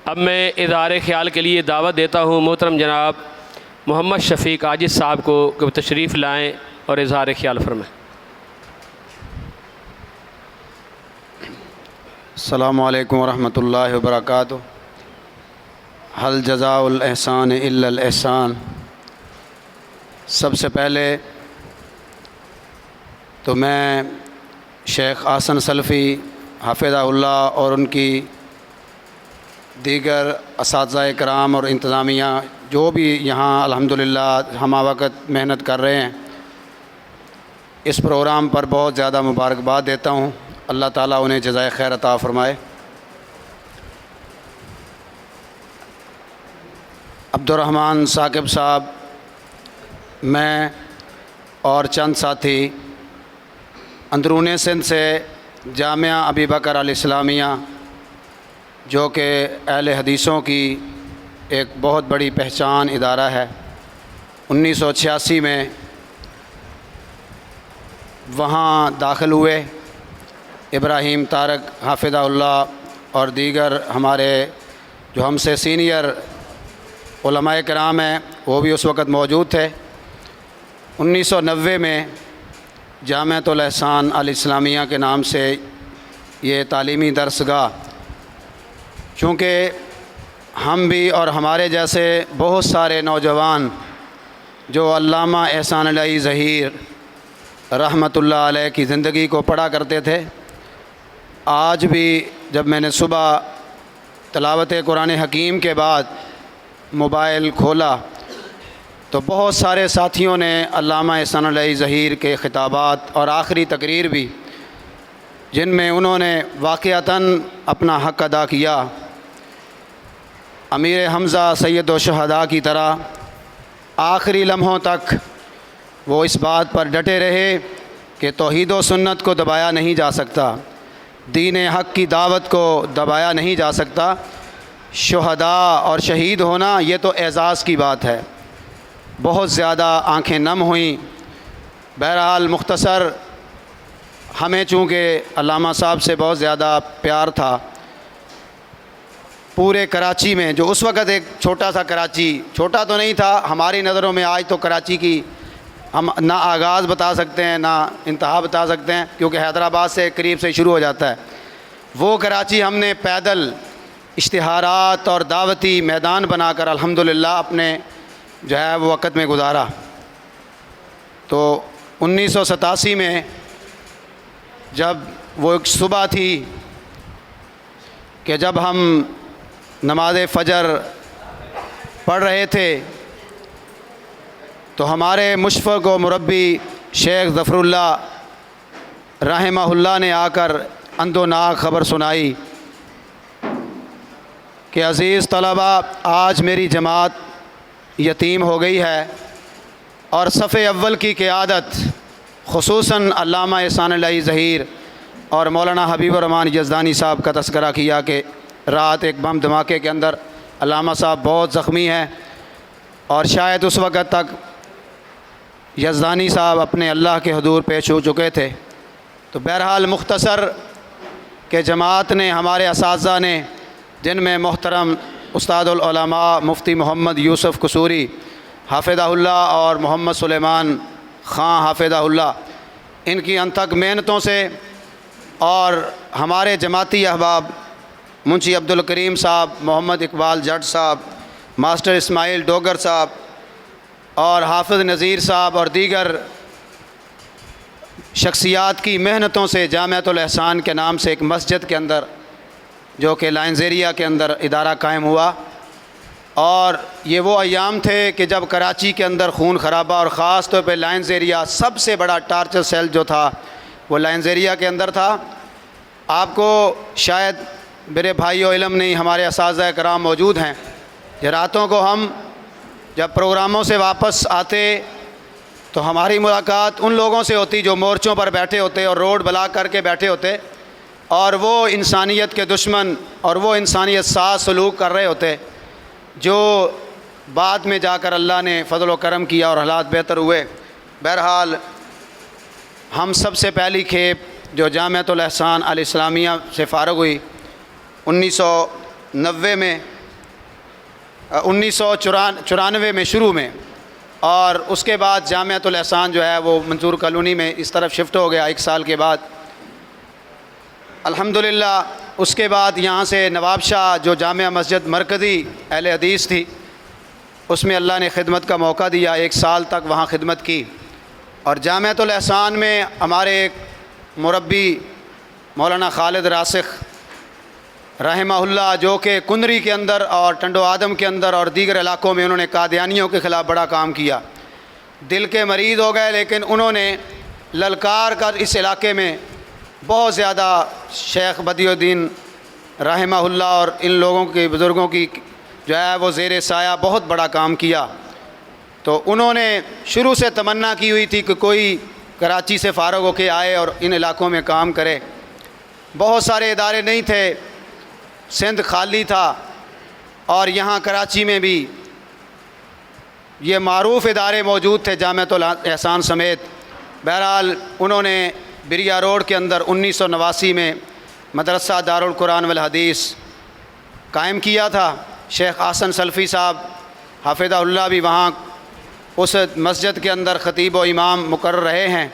اب میں اظہار خیال کے لیے دعوت دیتا ہوں محترم جناب محمد شفیق عاجز صاحب کو کہ وہ تشریف لائیں اور اظہار خیال فرمائیں۔ السلام علیکم ورحمۃ اللہ وبرکاتہ۔ حل جزاء الاحسان الا الاحسان۔ سب سے پہلے تو میں شیخ احسن سلفی حافظہ اللہ اور ان کی دیگر اساتذہ کرام اور انتظامیہ جو بھی یہاں الحمدللہ ہمہ وقت محنت کر رہے ہیں، اس پروگرام پر بہت زیادہ مبارکباد دیتا ہوں۔ اللہ تعالیٰ انہیں جزائے خیر عطا فرمائے۔ عبدالرحمن ثاقب صاحب، میں اور چند ساتھی اندرون سندھ سے جامعہ ابی بکر الاسلامیہ، جو کہ اہل حدیثوں کی ایک بہت بڑی پہچان ادارہ ہے، 1986 میں وہاں داخل ہوئے۔ ابراہیم طارق حافظہ اللہ اور دیگر ہمارے جو ہم سے سینئر علماء کرام ہیں وہ بھی اس وقت موجود تھے۔ 1990 میں جامعۃ الاحسان الاسلامیہ کے نام سے یہ تعلیمی درسگاہ، چونکہ ہم بھی اور ہمارے جیسے بہت سارے نوجوان جو علامہ احسان علی ظہیر رحمۃ اللہ علیہ کی زندگی کو پڑھا کرتے تھے، آج بھی جب میں نے صبح تلاوت قرآن حکیم کے بعد موبائل کھولا تو بہت سارے ساتھیوں نے علامہ احسان علی ظہیر کے خطابات اور آخری تقریر بھی، جن میں انہوں نے واقعتاً اپنا حق ادا کیا، امیر حمزہ سید الشہداء کی طرح آخری لمحوں تک وہ اس بات پر ڈٹے رہے کہ توحید و سنت کو دبایا نہیں جا سکتا، دین حق کی دعوت کو دبایا نہیں جا سکتا، شہداء اور شہید ہونا یہ تو اعزاز کی بات ہے۔ بہت زیادہ آنکھیں نم ہوئیں۔ بہرحال مختصر، ہمیں چونکہ علامہ صاحب سے بہت زیادہ پیار تھا، پورے کراچی میں جو اس وقت ایک چھوٹا سا کراچی، چھوٹا تو نہیں تھا ہماری نظروں میں، آج تو کراچی کی ہم نہ آغاز بتا سکتے ہیں نہ انتہا بتا سکتے ہیں، کیونکہ حیدرآباد سے قریب سے شروع ہو جاتا ہے۔ وہ کراچی ہم نے پیدل اشتہارات اور دعوتی میدان بنا کر الحمدللہ اپنے جو ہے وہ وقت میں گزارا۔ تو 1987 میں جب وہ ایک صبح تھی کہ جب ہم نماز فجر پڑھ رہے تھے تو ہمارے مشفق و مربی شیخ ظفر اللہ رحمہ اللہ نے آ کر اندوناک خبر سنائی کہ عزیز طلباء، آج میری جماعت یتیم ہو گئی ہے، اور صف اول کی قیادت خصوصاً علامہ احسان علی ظہیر اور مولانا حبیب الرحمن یزدانی صاحب کا تذکرہ کیا کہ رات ایک بم دھماکے کے اندر علامہ صاحب بہت زخمی ہیں، اور شاید اس وقت تک یزدانی صاحب اپنے اللہ کے حضور پیش ہو چکے تھے۔ تو بہرحال مختصر کہ جماعت نے، ہمارے اساتذہ نے، جن میں محترم استاد العلماء مفتی محمد یوسف قصوری حافظہ اللہ اور محمد سلیمان خان حافظہ اللہ، ان کی انتھک محنتوں سے، اور ہمارے جماعتی احباب منشی عبد الکریم صاحب، محمد اقبال جٹ صاحب، ماسٹر اسماعیل ڈوگر صاحب اور حافظ نذیر صاحب اور دیگر شخصیات کی محنتوں سے جامعۃ الاحسان کے نام سے ایک مسجد کے اندر، جو کہ لائنز ایریا کے اندر ادارہ قائم ہوا۔ اور یہ وہ ایام تھے کہ جب کراچی کے اندر خون خرابہ، اور خاص طور پہ لائنز ایریا، سب سے بڑا ٹارچر سیل جو تھا وہ لائنز ایریا کے اندر تھا۔ آپ کو شاید میرے بھائی و علم نہیں، ہمارے اساتذہ کرام موجود ہیں، کہ راتوں کو ہم جب پروگراموں سے واپس آتے تو ہماری ملاقات ان لوگوں سے ہوتی جو مورچوں پر بیٹھے ہوتے اور روڈ بلاک کر کے بیٹھے ہوتے، اور وہ انسانیت کے دشمن اور وہ انسانیت ساز سلوک کر رہے ہوتے، جو بعد میں جا کر اللہ نے فضل و کرم کیا اور حالات بہتر ہوئے۔ بہرحال ہم سب سے پہلی کھیپ جو جامعۃ الاحسان الاسلامیہ سے فارغ ہوئی 1990 میں، 1994 میں شروع میں، اور اس کے بعد جامعۃ الاحسان جو ہے وہ منظور کالونی میں اس طرف شفٹ ہو گیا 1 سال کے بعد۔ الحمدللہ اس کے بعد یہاں سے نواب شاہ جو جامعہ مسجد مرکزی اہل حدیث تھی، اس میں اللہ نے خدمت کا موقع دیا، 1 سال تک وہاں خدمت کی۔ اور جامعۃ الاحسان میں ہمارے ایک مربی مولانا خالد راسخ رحمہ اللہ، جو کہ کنری کے اندر اور ٹنڈو آدم کے اندر اور دیگر علاقوں میں انہوں نے قادیانیوں کے خلاف بڑا کام کیا، دل کے مریض ہو گئے، لیکن انہوں نے للکار کر اس علاقے میں بہت زیادہ شیخ بدیع الدین رحمہ اللہ اور ان لوگوں کے بزرگوں کی جو ہے وہ زیر سایہ بہت بڑا کام کیا۔ تو انہوں نے شروع سے تمنا کی ہوئی تھی کہ کوئی کراچی سے فارغ ہو کے آئے اور ان علاقوں میں کام کرے۔ بہت سارے ادارے نہیں تھے، سندھ خالی تھا، اور یہاں کراچی میں بھی یہ معروف ادارے موجود تھے جامعۃ الاحسان سمیت۔ بہرحال انہوں نے بریا روڈ کے اندر 1989 میں مدرسہ دارالقرآن والحدیث قائم کیا تھا۔ شیخ احسن سلفی صاحب حافظہ اللہ بھی وہاں اس مسجد کے اندر خطیب و امام مقرر رہے ہیں،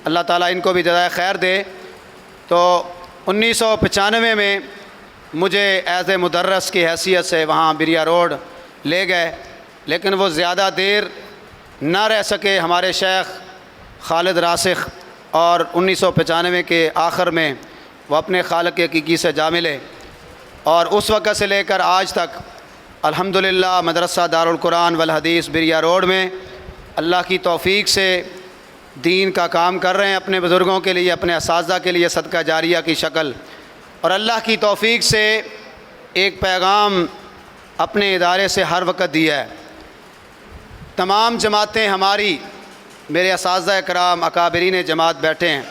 اللہ تعالیٰ ان کو بھی جزائے خیر دے۔ تو 1995 میں مجھے ایز اے مدرس کی حیثیت سے وہاں بریا روڈ لے گئے، لیکن وہ زیادہ دیر نہ رہ سکے ہمارے شیخ خالد راسخ، اور 1995 کے آخر میں وہ اپنے خالق حقیقی سے جا ملے، اور اس وقت سے لے کر آج تک الحمدللہ مدرسہ دارالقرآن والحدیث بریا روڈ میں اللہ کی توفیق سے دین کا کام کر رہے ہیں، اپنے بزرگوں کے لیے، اپنے اساتذہ کے لیے صدقہ جاریہ کی شکل، اور اللہ کی توفیق سے ایک پیغام اپنے ادارے سے ہر وقت دیا ہے۔ تمام جماعتیں ہماری، میرے اساتذہ کرام اکابرین جماعت بیٹھے ہیں،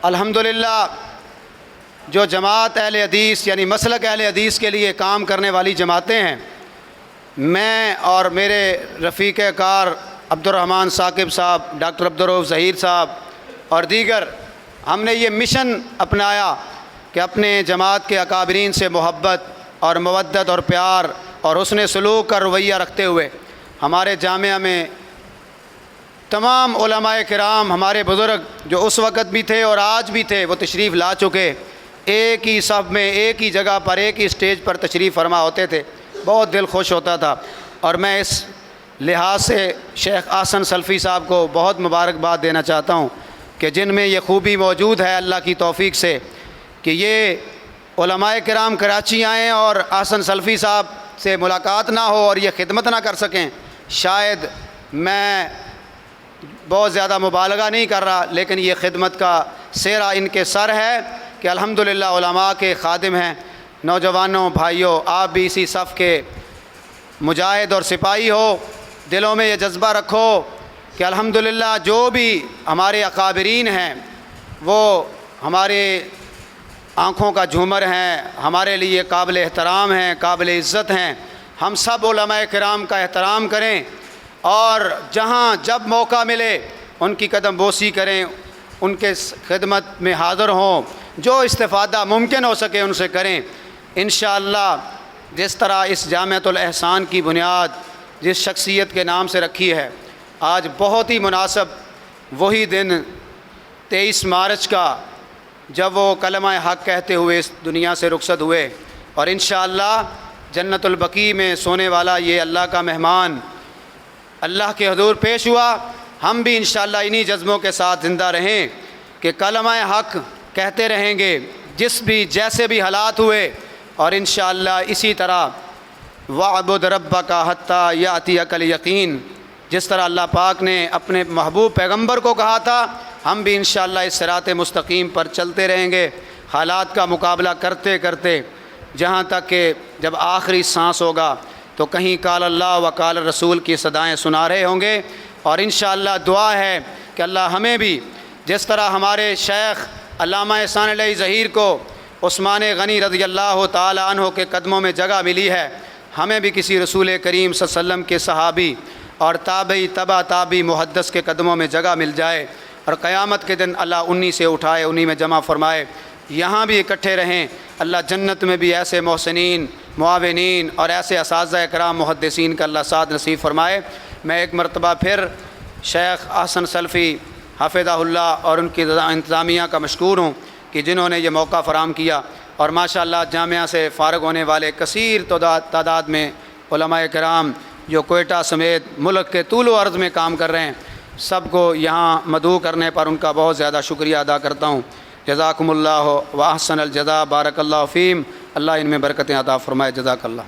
الحمدللہ جو جماعت اہل حدیث یعنی مسلک اہل حدیث کے لیے کام کرنے والی جماعتیں ہیں، میں اور میرے رفیق کار عبدالرحمن ثاقب صاحب، ڈاکٹر عبدالرؤف ظہیر صاحب اور دیگر، ہم نے یہ مشن اپنایا کہ اپنے جماعت کے اکابرین سے محبت اور مودت اور پیار اور حسن سلوک کا رویہ رکھتے ہوئے ہمارے جامعہ میں تمام علماء کرام، ہمارے بزرگ جو اس وقت بھی تھے اور آج بھی تھے، وہ تشریف لا چکے، ایک ہی صف میں، ایک ہی جگہ پر، ایک ہی سٹیج پر تشریف فرما ہوتے تھے، بہت دل خوش ہوتا تھا۔ اور میں اس لحاظ سے شیخ احسن سلفی صاحب کو بہت مبارکباد دینا چاہتا ہوں کہ جن میں یہ خوبی موجود ہے اللہ کی توفیق سے کہ یہ علماء کرام کراچی آئیں اور احسن سلفی صاحب سے ملاقات نہ ہو اور یہ خدمت نہ کر سکیں، شاید میں بہت زیادہ مبالغہ نہیں کر رہا، لیکن یہ خدمت کا سہرا ان کے سر ہے کہ الحمدللہ علماء کے خادم ہیں۔ نوجوانوں بھائیوں، آپ بھی اسی صف کے مجاہد اور سپاہی ہو، دلوں میں یہ جذبہ رکھو کہ الحمدللہ جو بھی ہمارے اکابرین ہیں وہ ہمارے آنکھوں کا جھومر ہیں، ہمارے لیے قابل احترام ہیں، قابل عزت ہیں۔ ہم سب علماء کرام کا احترام کریں اور جہاں جب موقع ملے ان کی قدم بوسی کریں، ان کے خدمت میں حاضر ہوں، جو استفادہ ممکن ہو سکے ان سے کریں۔ انشاءاللہ جس طرح اس جامعۃ الاحسان کی بنیاد جس شخصیت کے نام سے رکھی ہے، آج بہت ہی مناسب وہی دن 23 مارچ کا جب وہ کلمہ حق کہتے ہوئے اس دنیا سے رخصت ہوئے، اور انشاءاللہ جنت البقیع میں سونے والا یہ اللہ کا مہمان اللہ کے حضور پیش ہوا۔ ہم بھی انشاءاللہ انہی جذبوں کے ساتھ زندہ رہیں کہ کلمہ حق کہتے رہیں گے جس بھی جیسے بھی حالات ہوئے، اور انشاءاللہ اسی طرح وَاعْبُدْ رَبَّكَ حَتَّى يَأْتِيَكَ الْيَقِينُ، جس طرح اللہ پاک نے اپنے محبوب پیغمبر کو کہا تھا، ہم بھی انشاءاللہ اس صراط مستقیم پر چلتے رہیں گے، حالات کا مقابلہ کرتے کرتے، جہاں تک کہ جب آخری سانس ہوگا تو کہیں قال اللہ و قال رسول کی صدائیں سنا رہے ہوں گے۔ اور انشاءاللہ دعا ہے کہ اللہ ہمیں بھی جس طرح ہمارے شیخ علامہ احسان علیہ ظہیر کو عثمان غنی رضی اللہ تعالی عنہ کے قدموں میں جگہ ملی ہے، ہمیں بھی کسی رسول کریم صلی اللہ علیہ وسلم کے صحابی اور تابعی تبع تابعی محدث کے قدموں میں جگہ مل جائے، اور قیامت کے دن اللہ انہی سے اٹھائے، انہی میں جمع فرمائے۔ یہاں بھی اکٹھے رہیں، اللہ جنت میں بھی ایسے محسنین معاونین اور ایسے اساتذہ کرام محدثین کا اللہ سعادت نصیب فرمائے۔ میں ایک مرتبہ پھر شیخ احسن سلفی حفظہ اللہ اور ان کی انتظامیہ کا مشکور ہوں کہ جنہوں نے یہ موقع فراہم کیا، اور ماشاءاللہ جامعہ سے فارغ ہونے والے کثیر تعداد میں علماء کرام جو کوئٹہ سمیت ملک کے طول و عرض میں کام کر رہے ہیں، سب کو یہاں مدعو کرنے پر ان کا بہت زیادہ شکریہ ادا کرتا ہوں۔ جزاکم اللہ و احسن الجزا، بارک اللہ فیم، اللہ ان میں برکتیں عطا فرمائے، جزاک اللہ۔